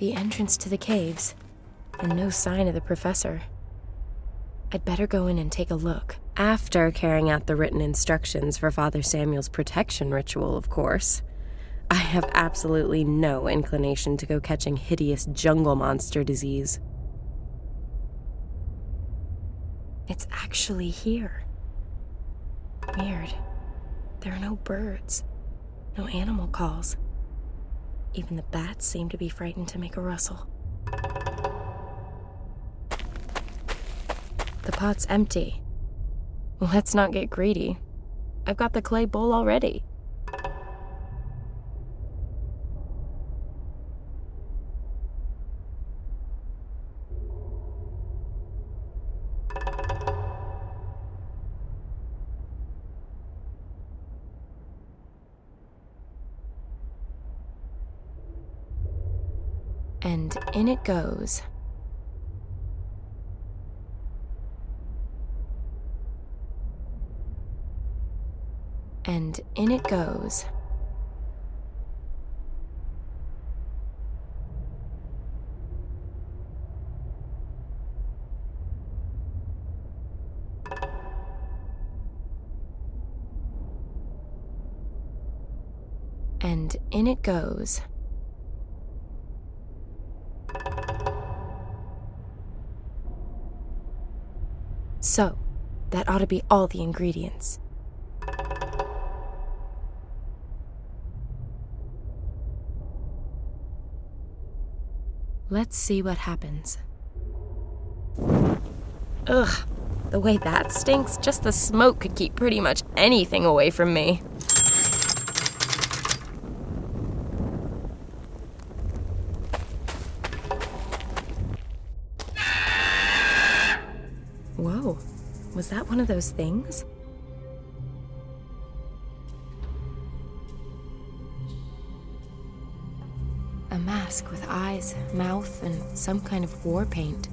the entrance to the caves, and no sign of the professor. I'd better go in and take a look. After carrying out the written instructions for Father Samuel's protection ritual, of course. I have absolutely no inclination to go catching hideous jungle monster disease. It's actually here. Weird. There are no birds, no animal calls. Even the bats seem to be frightened to make a rustle. The pot's empty. Let's not get greedy. I've got the clay bowl already. And in it goes. And in it goes. And in it goes. So, that ought to be all the ingredients. Let's see what happens. Ugh, the way that stinks, just the smoke could keep pretty much anything away from me. Whoa, was that one of those things? A mask with eyes, mouth, and some kind of war paint.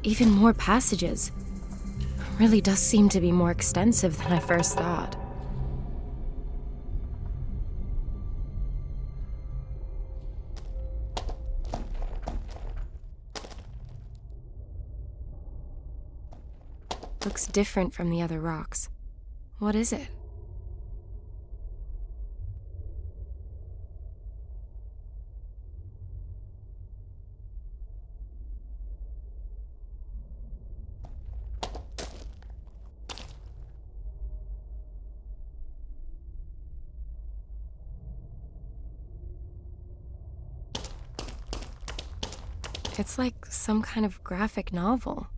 Even more passages. Really does seem to be more extensive than I first thought. Looks different from the other rocks. What is it? It's like some kind of graphic novel.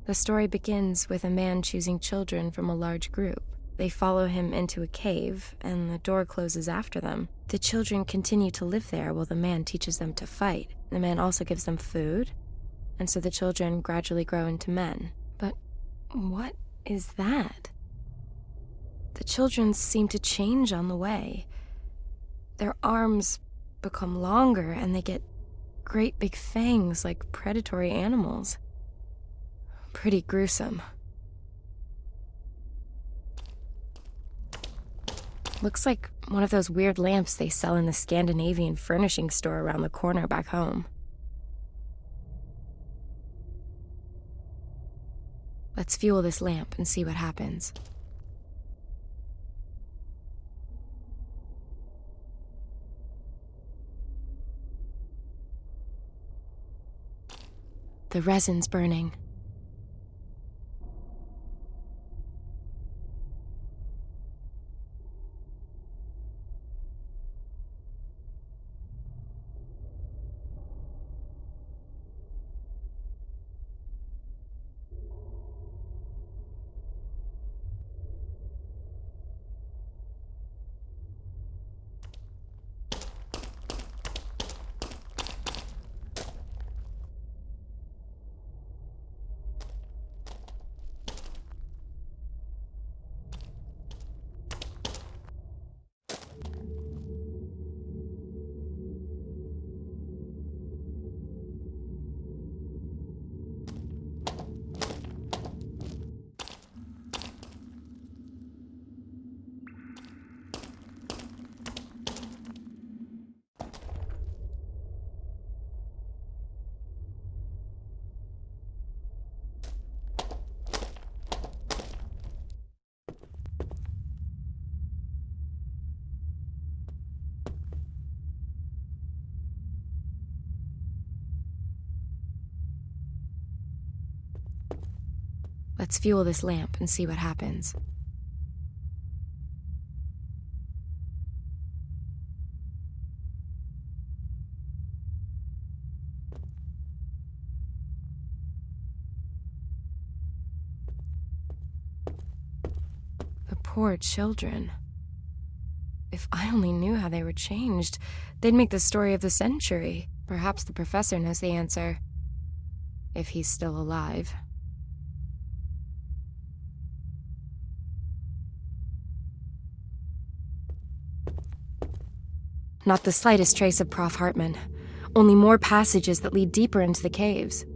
The story begins with a man choosing children from a large group. They follow him into a cave, and the door closes after them. The children continue to live there while the man teaches them to fight. The man also gives them food, and so the children gradually grow into men. But what is that? The children seem to change on the way. Their arms become longer, and they get great big fangs like predatory animals. Pretty gruesome. Looks like one of those weird lamps they sell in the Scandinavian furnishing store around the corner back home. Let's fuel this lamp and see what happens. The resin's burning. Let's fuel this lamp and see what happens. The poor children. If I only knew how they were changed, they'd make the story of the century. Perhaps the professor knows the answer. If he's still alive. Not the slightest trace of Prof. Hartman. Only more passages that lead deeper into the caves.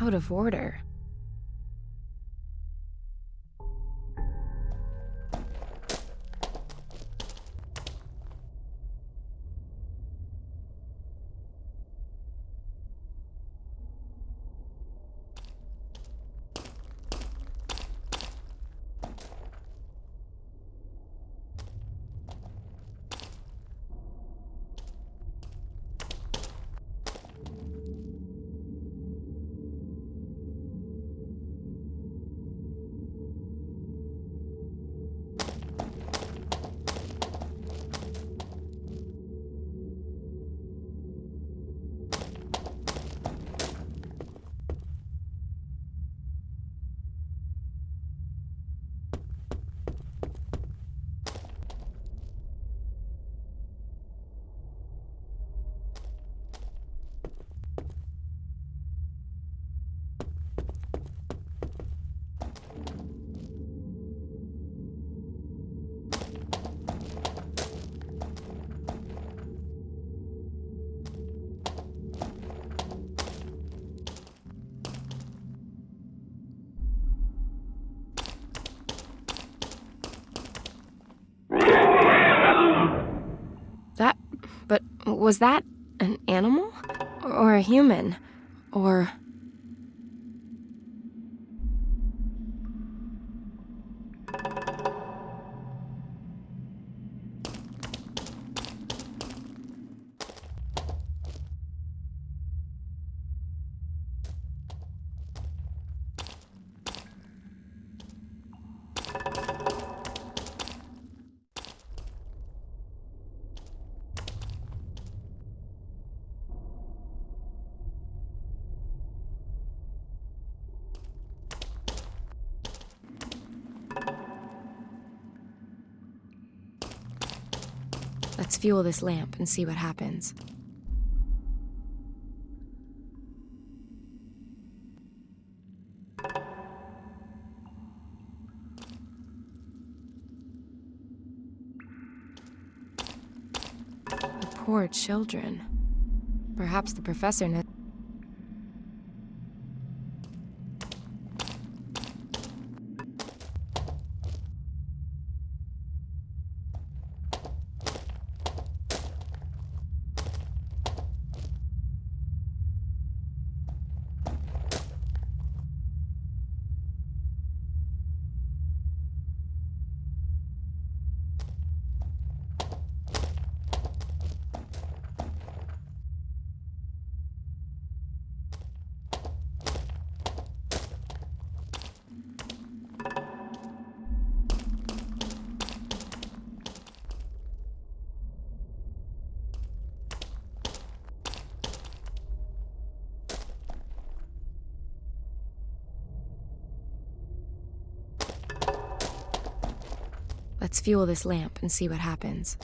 Out of order. But was that an animal? Or a human? Or... Let's fuel this lamp and see what happens. The poor children. Perhaps the professor knows. Let's fuel this lamp and see what happens.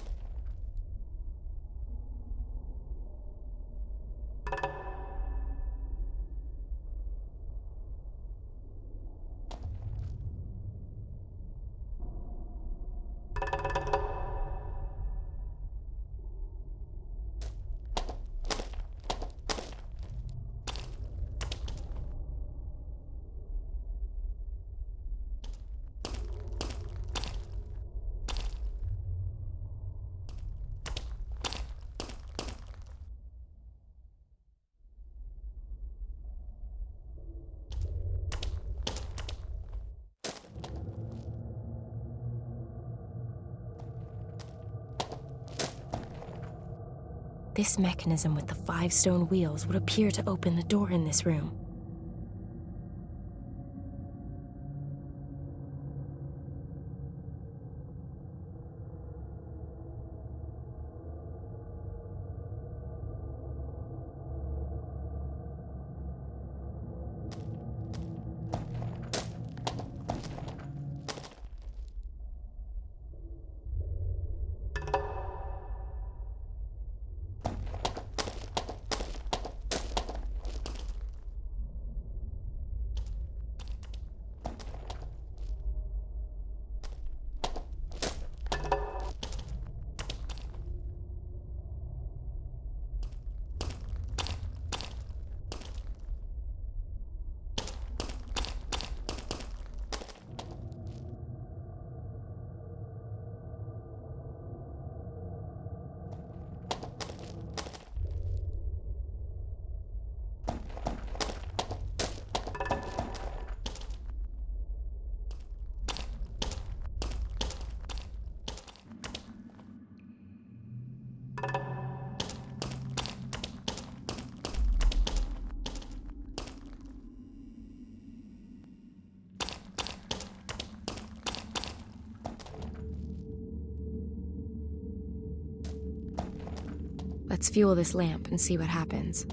This mechanism with the 5 stone wheels would appear to open the door in this room. Let's fuel this lamp and see what happens.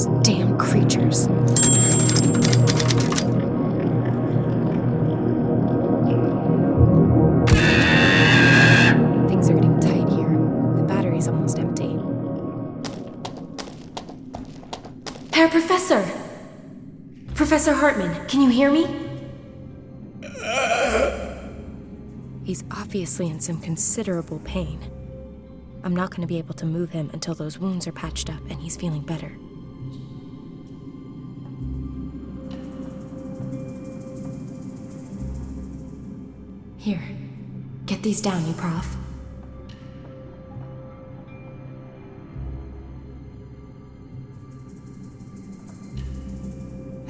Those damn creatures. Things are getting tight here. The battery's almost empty. Herr Professor! Professor Hartman, can you hear me? He's obviously in some considerable pain. I'm not going to be able to move him until those wounds are patched up and he's feeling better. Here, get these down, you prof.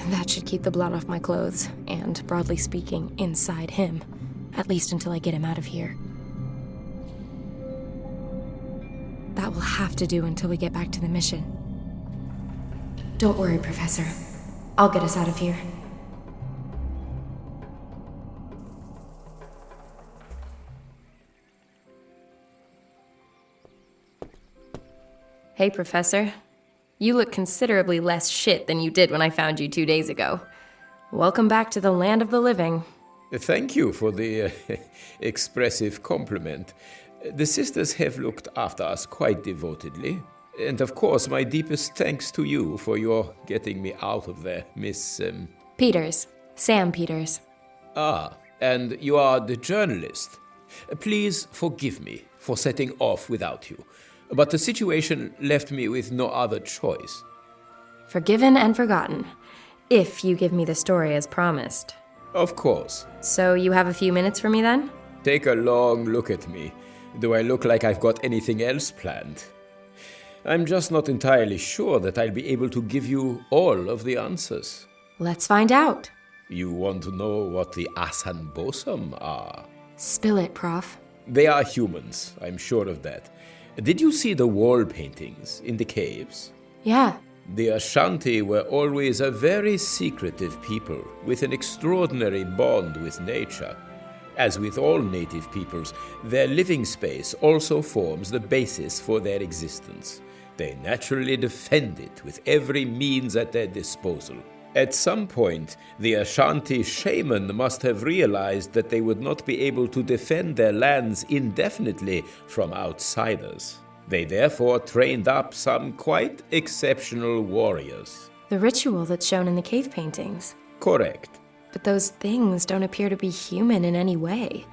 That should keep the blood off my clothes, and, broadly speaking, inside him. At least until I get him out of here. That will have to do until we get back to the mission. Don't worry, Professor. I'll get us out of here. Hey, Professor. You look considerably less shit than you did when I found you 2 days ago. Welcome back to the land of the living. Thank you for the expressive compliment. The sisters have looked after us quite devotedly. And of course, my deepest thanks to you for your getting me out of there, Miss... Peters. Sam Peters. Ah, and you are the journalist. Please forgive me for setting off without you. But the situation left me with no other choice. Forgiven and forgotten. If you give me the story as promised. Of course. So you have a few minutes for me then? Take a long look at me. Do I look like I've got anything else planned? I'm just not entirely sure that I'll be able to give you all of the answers. Let's find out. You want to know what the asанбосамах are? Spill it, Prof. They are humans, I'm sure of that. Did you see the wall paintings in the caves? Yeah. The Ashanti were always a very secretive people with an extraordinary bond with nature. As with all native peoples, their living space also forms the basis for their existence. They naturally defend it with every means at their disposal. At some point, the Ashanti shaman must have realized that they would not be able to defend their lands indefinitely from outsiders. They therefore trained up some quite exceptional warriors. The ritual that's shown in the cave paintings. Correct. But those things don't appear to be human in any way.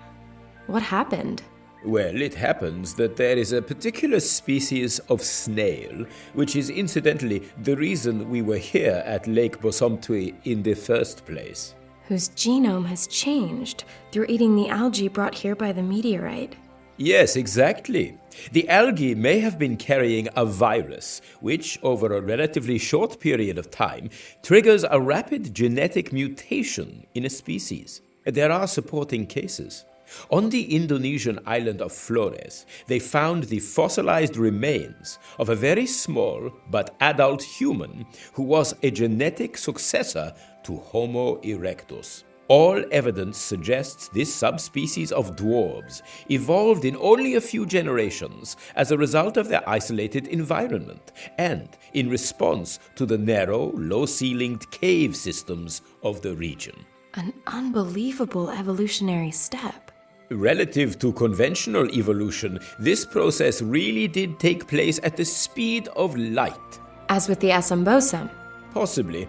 What happened? Well, it happens that there is a particular species of snail, which is incidentally the reason we were here at Lake Bosomtwi in the first place. Whose genome has changed through eating the algae brought here by the meteorite. Yes, exactly. The algae may have been carrying a virus, which, over a relatively short period of time, triggers a rapid genetic mutation in a species. There are supporting cases. On the Indonesian island of Flores, they found the fossilized remains of a very small but adult human who was a genetic successor to Homo erectus. All evidence suggests this subspecies of dwarves evolved in only a few generations as a result of their isolated environment and in response to the narrow, low-ceilinged cave systems of the region. An unbelievable evolutionary step. Relative to conventional evolution, this process really did take place at the speed of light. As with the asambosam. Possibly.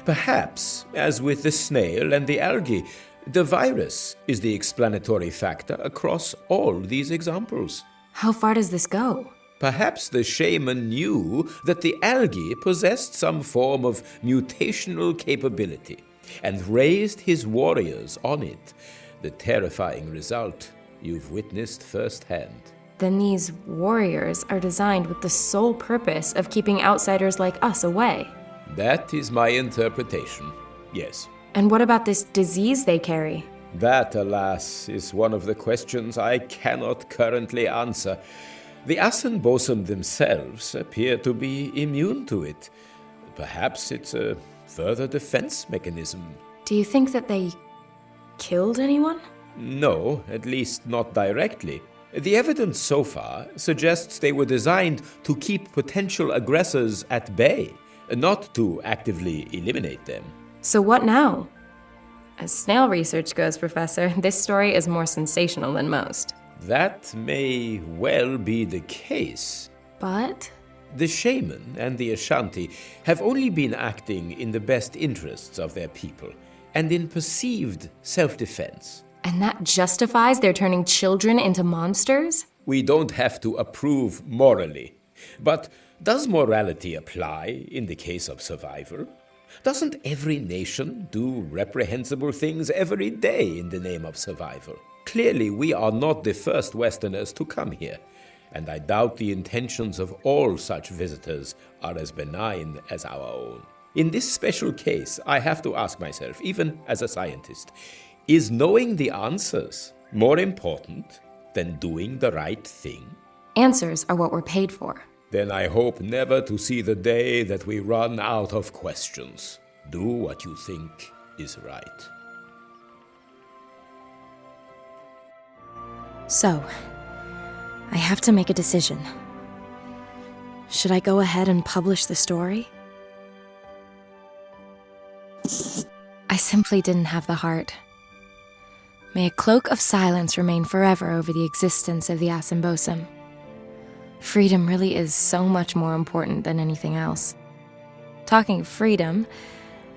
Perhaps, as with the snail and the algae, the virus is the explanatory factor across all these examples. How far does this go? Perhaps the shaman knew that the algae possessed some form of mutational capability and raised his warriors on it. The terrifying result you've witnessed firsthand. Then these warriors are designed with the sole purpose of keeping outsiders like us away. That is my interpretation, yes. And what about this disease they carry? That, alas, is one of the questions I cannot currently answer. The asанбосам themselves appear to be immune to it. Perhaps it's a further defense mechanism. Do you think that they killed anyone? No, at least not directly. The evidence so far suggests they were designed to keep potential aggressors at bay. not to actively eliminate them. So what now? As snail research goes, Professor, this story is more sensational than most. That may well be the case. But? The shaman and the ashanti have only been acting in the best interests of their people and in perceived self-defense. And that justifies their turning children into monsters? We don't have to approve morally. But does morality apply in the case of survival? Doesn't every nation do reprehensible things every day in the name of survival? Clearly, we are not the first Westerners to come here, and I doubt the intentions of all such visitors are as benign as our own. In this special case, I have to ask myself, even as a scientist, is knowing the answers more important than doing the right thing? Answers are what we're paid for. Then I hope never to see the day that we run out of questions. Do what you think is right. So, I have to make a decision. Should I go ahead and publish the story? I simply didn't have the heart. May a cloak of silence remain forever over the existence of the asambosam. Freedom really is so much more important than anything else. Talking of freedom,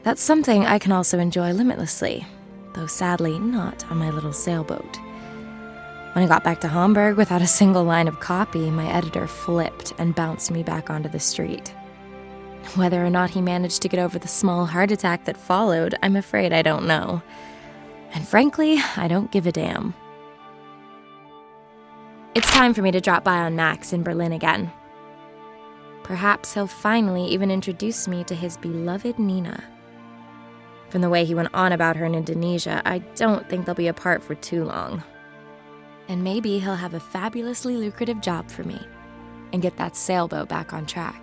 that's something I can also enjoy limitlessly, though sadly not on my little sailboat. When I got back to Hamburg without a single line of copy, my editor flipped and bounced me back onto the street. Whether or not he managed to get over the small heart attack that followed, I'm afraid I don't know. And frankly, I don't give a damn. It's time for me to drop by on Max in Berlin again. Perhaps he'll finally even introduce me to his beloved Nina. From the way he went on about her in Indonesia, I don't think they'll be apart for too long. And maybe he'll have a fabulously lucrative job for me and get that sailboat back on track.